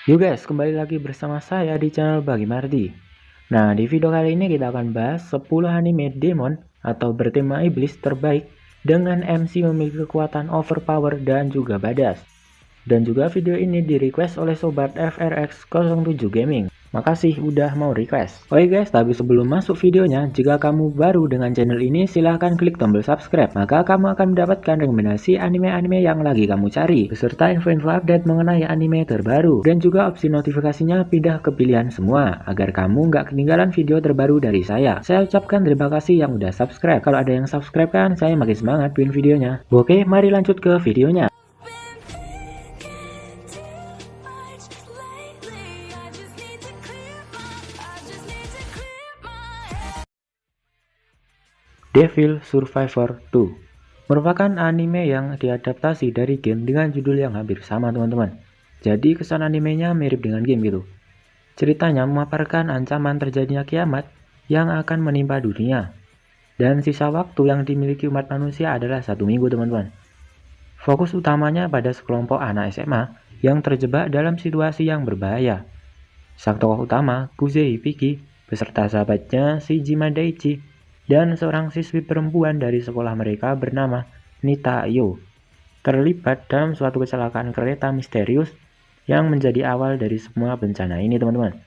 Yo guys, kembali lagi bersama saya di channel Bagi Mardi. Nah, di video kali ini kita akan bahas 10 anime demon atau bertema iblis terbaik dengan MC memiliki kekuatan overpower dan juga badass. Dan juga video ini di request oleh sobat FRX07 Gaming. Makasih udah mau request. Oke guys, tapi sebelum masuk videonya, jika kamu baru dengan channel ini, silahkan klik tombol subscribe. Maka kamu akan mendapatkan rekomendasi anime-anime yang lagi kamu cari, beserta info-info update mengenai anime terbaru. Dan juga opsi notifikasinya pindah ke pilihan semua, agar kamu nggak ketinggalan video terbaru dari saya. Saya ucapkan terima kasih yang udah subscribe. Kalau ada yang subscribe kan, saya makin semangat bikin videonya. Oke, mari lanjut ke videonya. Devil Survivor 2 merupakan anime yang diadaptasi dari game dengan judul yang hampir sama teman-teman. Jadi kesan animenya mirip dengan game gitu. Ceritanya memaparkan ancaman terjadinya kiamat yang akan menimpa dunia. Dan sisa waktu yang dimiliki umat manusia adalah 1 minggu teman-teman. Fokus utamanya pada sekelompok anak SMA yang terjebak dalam situasi yang berbahaya. Sang tokoh utama, Kuzei Piki, beserta sahabatnya Shijima Daichi, dan seorang siswi perempuan dari sekolah mereka bernama Nita Yo terlibat dalam suatu kecelakaan kereta misterius yang menjadi awal dari semua bencana ini teman-teman.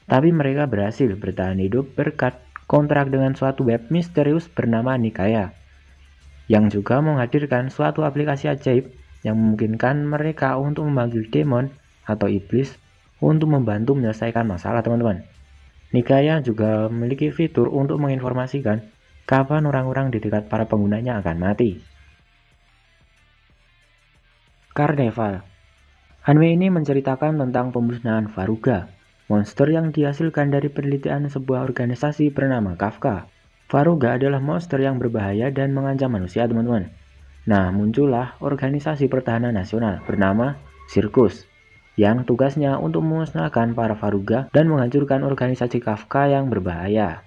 Tapi mereka berhasil bertahan hidup berkat kontrak dengan suatu web misterius bernama Nikaya, yang juga menghadirkan suatu aplikasi ajaib yang memungkinkan mereka untuk memanggil demon atau iblis untuk membantu menyelesaikan masalah teman-teman. Nikaya juga memiliki fitur untuk menginformasikan kapan orang-orang di dekat para penggunanya akan mati. Karneval. Anime ini menceritakan tentang pemusnahan Faruga, monster yang dihasilkan dari penelitian sebuah organisasi bernama Kafka. Faruga adalah monster yang berbahaya dan mengancam manusia teman-teman. Nah, muncullah organisasi pertahanan nasional bernama Sirkus, yang tugasnya untuk memusnahkan para Faruga dan menghancurkan organisasi Kafka yang berbahaya.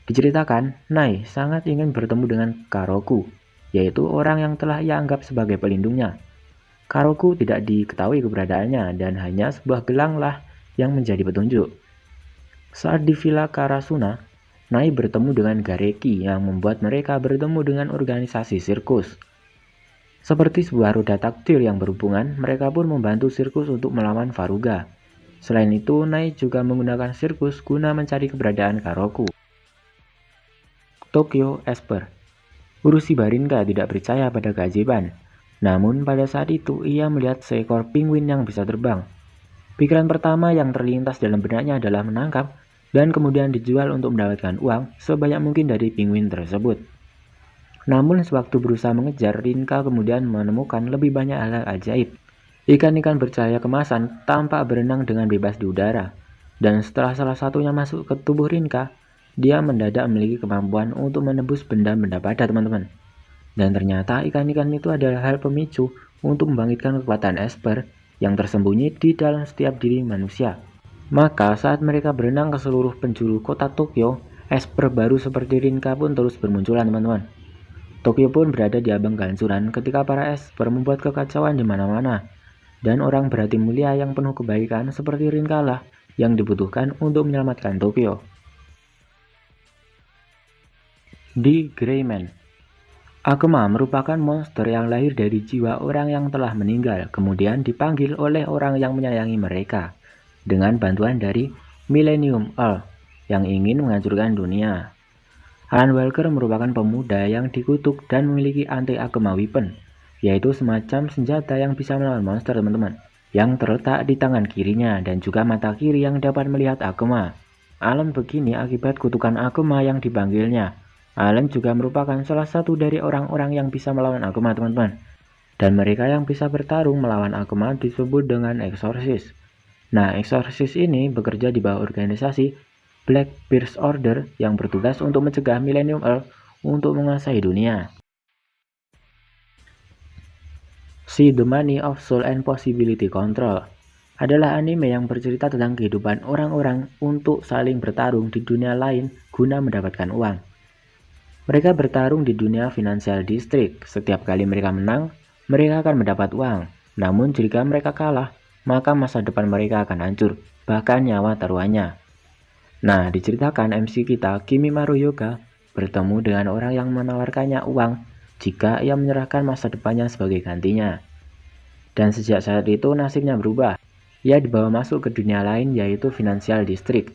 Diceritakan, Nai sangat ingin bertemu dengan Karoku, yaitu orang yang telah ia anggap sebagai pelindungnya. Karoku tidak diketahui keberadaannya dan hanya sebuah gelanglah yang menjadi petunjuk. Saat di Villa Karasuna, Nai bertemu dengan Gareki yang membuat mereka bertemu dengan organisasi Sirkus. Seperti sebuah roda takdir yang berhubungan, mereka pun membantu Sirkus untuk melawan Faruga. Selain itu, Nai juga menggunakan Sirkus guna mencari keberadaan Karoku. Tokyo Esper. Urushi Rinka tidak percaya pada keajaiban. Namun pada saat itu ia melihat seekor penguin yang bisa terbang. Pikiran pertama yang terlintas dalam benaknya adalah menangkap dan kemudian dijual untuk mendapatkan uang sebanyak mungkin dari penguin tersebut. Namun sewaktu berusaha mengejar, Rinka kemudian menemukan lebih banyak hal ajaib. Ikan-ikan bercahaya kemasan tampak berenang dengan bebas di udara. Dan setelah salah satunya masuk ke tubuh Rinka, dia mendadak memiliki kemampuan untuk menembus benda-benda padat teman-teman. Dan ternyata ikan-ikan itu adalah hal pemicu untuk membangkitkan kekuatan Esper yang tersembunyi di dalam setiap diri manusia. Maka saat mereka berenang ke seluruh penjuru kota Tokyo, Esper baru seperti Rinka pun terus bermunculan teman-teman. Tokyo pun berada di ambang kehancuran ketika para Esper membuat kekacauan di mana-mana. Dan orang berhati mulia yang penuh kebaikan seperti Rinka lah yang dibutuhkan untuk menyelamatkan Tokyo. The Greyman. Akuma merupakan monster yang lahir dari jiwa orang yang telah meninggal, kemudian dipanggil oleh orang yang menyayangi mereka dengan bantuan dari Millennium Earl yang ingin menghancurkan dunia. Alan Walker merupakan pemuda yang dikutuk dan memiliki anti-Akuma weapon, yaitu semacam senjata yang bisa melawan monster teman-teman, yang terletak di tangan kirinya dan juga mata kiri yang dapat melihat Akuma. Alan begini akibat kutukan Akuma yang dipanggilnya. Alan juga merupakan salah satu dari orang-orang yang bisa melawan Akuma teman-teman. Dan mereka yang bisa bertarung melawan Akuma disebut dengan Exorcist. Nah, Exorcist ini bekerja di bawah organisasi Black Pierce Order yang bertugas untuk mencegah Millennium Earl untuk menguasai dunia. See the Money of Soul and Possibility Control adalah anime yang bercerita tentang kehidupan orang-orang untuk saling bertarung di dunia lain guna mendapatkan uang. Mereka bertarung di dunia Financial District. Setiap kali mereka menang, mereka akan mendapat uang. Namun jika mereka kalah, maka masa depan mereka akan hancur, bahkan nyawa taruhannya. Nah, diceritakan MC kita Kimi Maruyoka bertemu dengan orang yang menawarkannya uang jika ia menyerahkan masa depannya sebagai gantinya. Dan sejak saat itu nasibnya berubah. Ia dibawa masuk ke dunia lain, yaitu Financial District.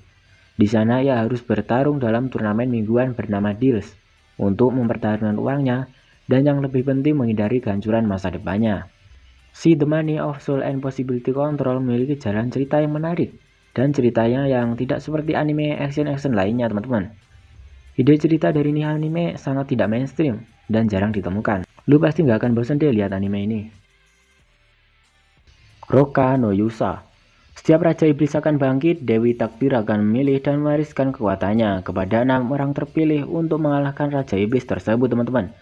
Di sana ia harus bertarung dalam turnamen mingguan bernama Deals untuk mempertahankan uangnya dan yang lebih penting menghindari kehancuran masa depannya. Si The Money of Soul and Possibility Control memiliki jalan cerita yang menarik dan ceritanya yang tidak seperti anime action-action lainnya, teman-teman. Ide cerita dari ini anime sangat tidak mainstream dan jarang ditemukan. Lu pasti nggak akan bosan deh lihat anime ini. Roka no Yusa. Setiap Raja Iblis akan bangkit, Dewi Takdir akan memilih dan mewariskan kekuatannya kepada 6 orang terpilih untuk mengalahkan Raja Iblis tersebut, teman-teman.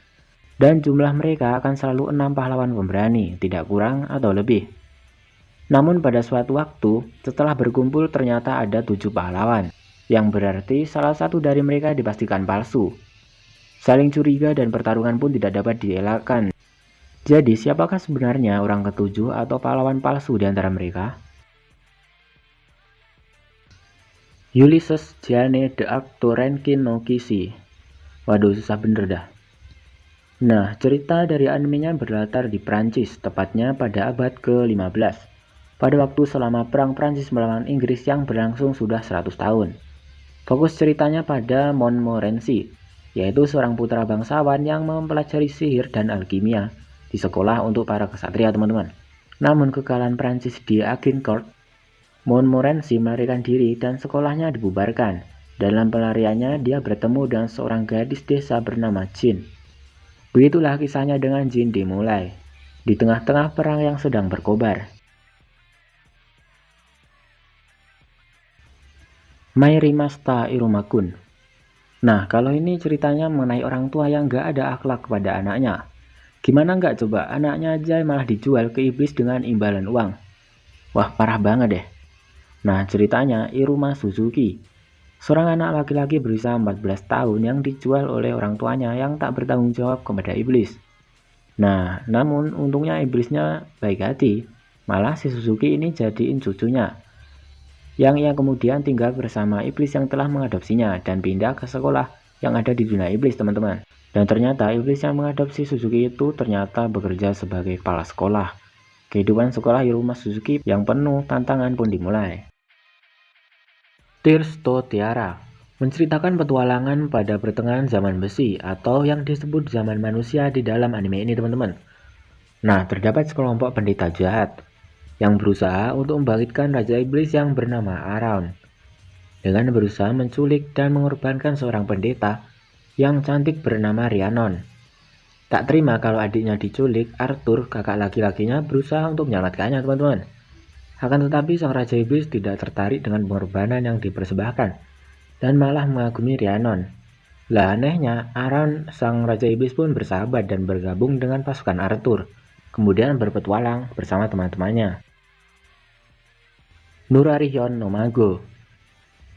Dan jumlah mereka akan selalu 6 pahlawan pemberani, tidak kurang atau lebih. Namun pada suatu waktu, setelah berkumpul ternyata ada 7 pahlawan, yang berarti salah satu dari mereka dipastikan palsu. Saling curiga dan pertarungan pun tidak dapat dielakkan. Jadi, siapakah sebenarnya orang ketujuh atau pahlawan palsu di antara mereka? Ulysses Giane de Arctorenkin no Kishi. Waduh, susah bener dah. Nah, cerita dari animenya berlatar di Prancis, tepatnya pada abad ke-15. Pada waktu selama perang Prancis melawan Inggris yang berlangsung sudah 100 tahun. Fokus ceritanya pada Montmorency, yaitu seorang putra bangsawan yang mempelajari sihir dan alkimia di sekolah untuk para kesatria, teman-teman. Namun kekalahan Prancis di Agincourt, Montmorency melarikan diri dan sekolahnya dibubarkan. Dalam pelariannya dia bertemu dengan seorang gadis desa bernama Jean. Begitulah kisahnya dengan Jean dimulai, di tengah-tengah perang yang sedang berkobar. Mairimasta Irumakun. Nah, kalau ini ceritanya mengenai orang tua yang gak ada akhlak kepada anaknya. Gimana nggak coba, anaknya aja malah dijual ke iblis dengan imbalan uang. Wah, parah banget deh. Nah, ceritanya Iruma Suzuki, seorang anak laki-laki berusia 14 tahun yang dijual oleh orang tuanya yang tak bertanggung jawab kepada iblis. Nah, namun untungnya iblisnya baik hati, malah si Suzuki ini jadiin cucunya, yang ia kemudian tinggal bersama iblis yang telah mengadopsinya dan pindah ke sekolah yang ada di dunia iblis, teman-teman. Dan ternyata iblis yang mengadopsi Suzuki itu ternyata bekerja sebagai kepala sekolah. Kehidupan sekolah Iruma Suzuki yang penuh tantangan pun dimulai. Tears to Tiara menceritakan petualangan pada pertengahan zaman besi atau yang disebut zaman manusia di dalam anime ini, teman-teman. Nah, terdapat sekelompok pendeta jahat yang berusaha untuk membangkitkan Raja Iblis yang bernama Araun dengan berusaha menculik dan mengorbankan seorang pendeta yang cantik bernama Rhiannon. Tak terima kalau adiknya diculik, Arthur, kakak laki-lakinya, berusaha untuk menyelamatkannya, teman-teman. Akan tetapi sang Raja Iblis tidak tertarik dengan pengorbanan yang dipersembahkan dan malah mengagumi Rhiannon. Lah anehnya, Araun, sang Raja Iblis pun bersahabat dan bergabung dengan pasukan Arthur, kemudian berpetualang bersama teman-temannya. Nurarion no Mago.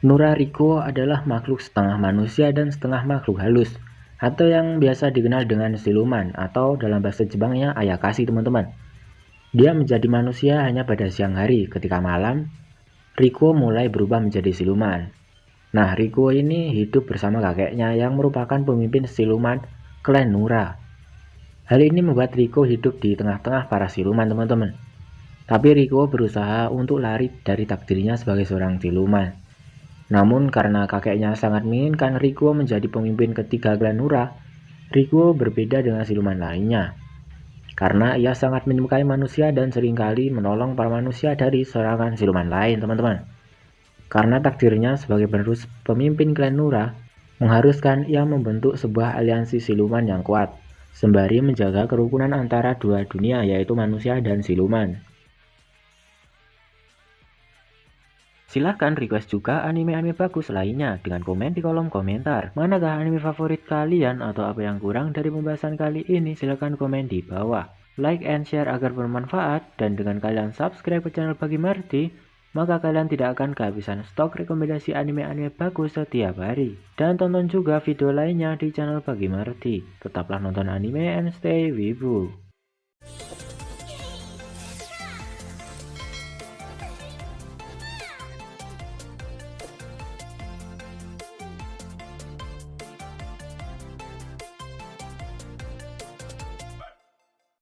Nurariko adalah makhluk setengah manusia dan setengah makhluk halus, atau yang biasa dikenal dengan siluman, atau dalam bahasa Jepangnya ayakashi, teman-teman. Dia menjadi manusia hanya pada siang hari. Ketika malam, Riko mulai berubah menjadi siluman. Nah, Riko ini hidup bersama kakeknya yang merupakan pemimpin siluman klan Nura. Hal ini membuat Riko hidup di tengah-tengah para siluman, teman-teman. Tapi Riko berusaha untuk lari dari takdirnya sebagai seorang siluman. Namun karena kakeknya sangat menginginkan Riko menjadi pemimpin ketiga klan Nura, Riko berbeda dengan siluman lainnya. Karena ia sangat menyukai manusia dan seringkali menolong para manusia dari serangan siluman lain, teman-teman. Karena takdirnya sebagai penerus pemimpin klan Nura, mengharuskan ia membentuk sebuah aliansi siluman yang kuat, sembari menjaga kerukunan antara dua dunia, yaitu manusia dan siluman. Silahkan request juga anime-anime bagus lainnya dengan komen di kolom komentar. Manakah anime favorit kalian atau apa yang kurang dari pembahasan kali ini? Silahkan komen di bawah. Like and share agar bermanfaat, dan dengan kalian subscribe ke channel Bagi Marti, maka kalian tidak akan kehabisan stok rekomendasi anime-anime bagus setiap hari. Dan tonton juga video lainnya di channel Bagi Marti. Tetaplah nonton anime and stay wibu.